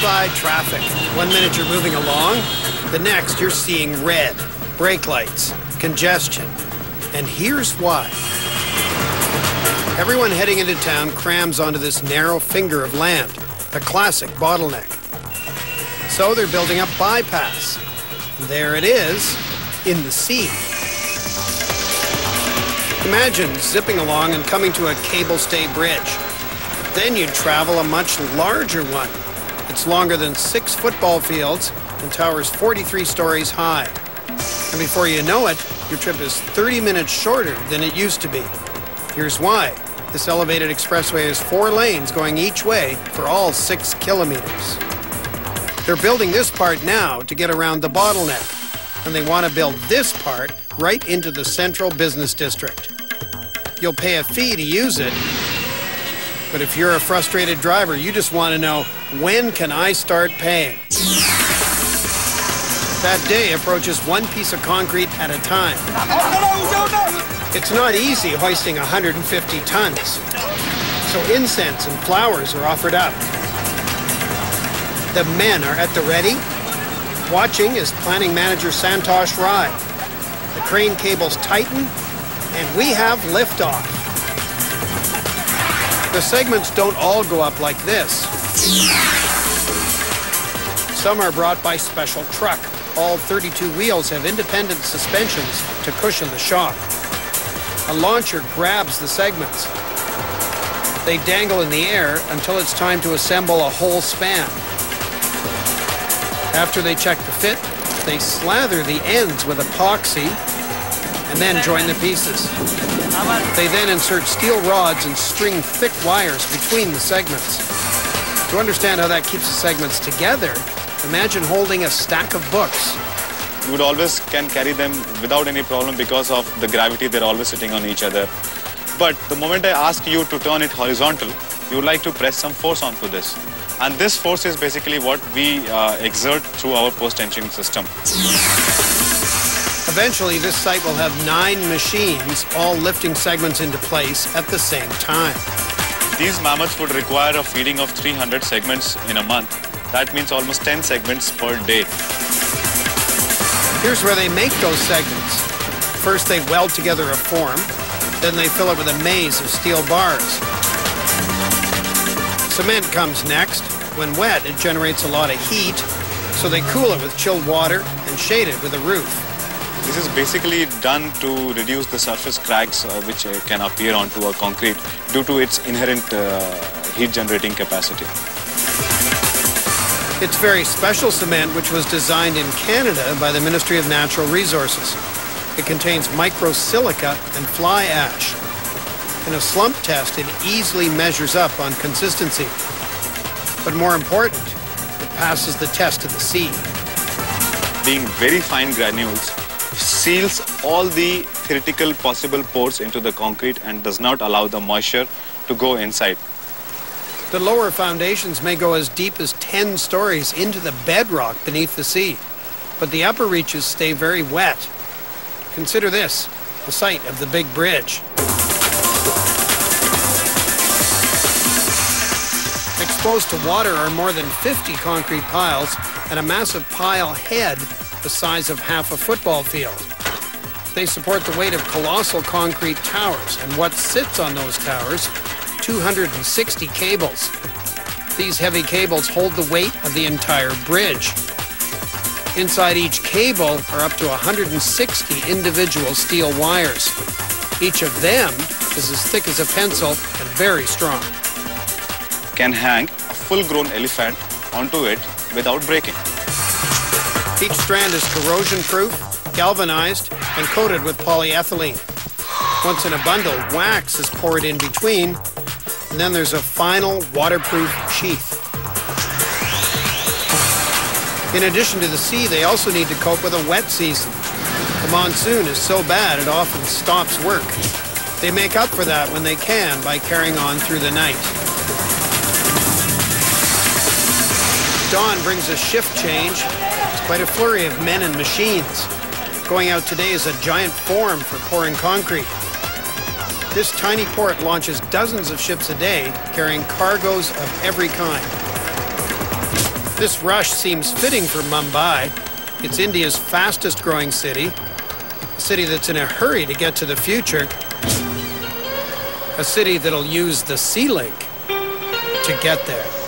side traffic. 1 minute you're moving along, the next you're seeing red, brake lights, congestion. And here's why. Everyone heading into town crams onto this narrow finger of land, a classic bottleneck. So they're building a bypass. There it is, in the sea. Imagine zipping along and coming to a cable-stay bridge. Then you'd travel a much larger one. It's longer than 6 football fields and towers 43 stories high. And before you know it, your trip is 30 minutes shorter than it used to be. Here's why. This elevated expressway has 4 lanes going each way for all 6 kilometers. They're building this part now to get around the bottleneck, and they want to build this part right into the central business district. You'll pay a fee to use it, but if you're a frustrated driver, you just want to know, when can I start paying? That day approaches one piece of concrete at a time. It's not easy hoisting 150 tons, so incense and flowers are offered up. The men are at the ready. Watching is planning manager Santosh Rai. The crane cables tighten, and we have liftoff. The segments don't all go up like this. Some are brought by special truck. All 32 wheels have independent suspensions to cushion the shock. A launcher grabs the segments. They dangle in the air until it's time to assemble a whole span. After they check the fit, they slather the ends with epoxy and then join the pieces. They then insert steel rods and string thick wires between the segments. To understand how that keeps the segments together, imagine holding a stack of books. You would always can carry them without any problem because of the gravity. They're always sitting on each other. But the moment I ask you to turn it horizontal, you would like to press some force onto this. And this force is basically what we exert through our post-tensioning system. Eventually, this site will have 9 machines, all lifting segments into place at the same time. These mammoths would require a feeding of 300 segments in a month. That means almost 10 segments per day. Here's where they make those segments. First, they weld together a form. Then they fill it with a maze of steel bars. Cement comes next. When wet, it generates a lot of heat, so they cool it with chilled water and shade it with a roof. This is basically done to reduce the surface cracks which can appear onto a concrete due to its inherent heat generating capacity. It's very special cement which was designed in Canada by the Ministry of Natural Resources. It contains microsilica and fly ash. In a slump test, it easily measures up on consistency. But more important, it passes the test of the sea. Being very fine granules, seals all the theoretical possible pores into the concrete and does not allow the moisture to go inside. The lower foundations may go as deep as 10 stories into the bedrock beneath the sea, but the upper reaches stay very wet. Consider this, the site of the big bridge. Exposed to water are more than 50 concrete piles and a massive pile head the size of half a football field. They support the weight of colossal concrete towers, and what sits on those towers? 260 cables. These heavy cables hold the weight of the entire bridge. Inside each cable are up to 160 individual steel wires. Each of them is as thick as a pencil and very strong. Can hang a full-grown elephant onto it without breaking. Each strand is corrosion-proof, galvanized, and coated with polyethylene. Once in a bundle, wax is poured in between, and then there's a final waterproof sheath. In addition to the sea, they also need to cope with a wet season. The monsoon is so bad it often stops work. They make up for that when they can by carrying on through the night. Dawn brings a shift change. It's quite a flurry of men and machines. Going out today is a giant form for pouring concrete. This tiny port launches dozens of ships a day, carrying cargoes of every kind. This rush seems fitting for Mumbai. It's India's fastest growing city, a city that's in a hurry to get to the future, a city that'll use the sea link to get there.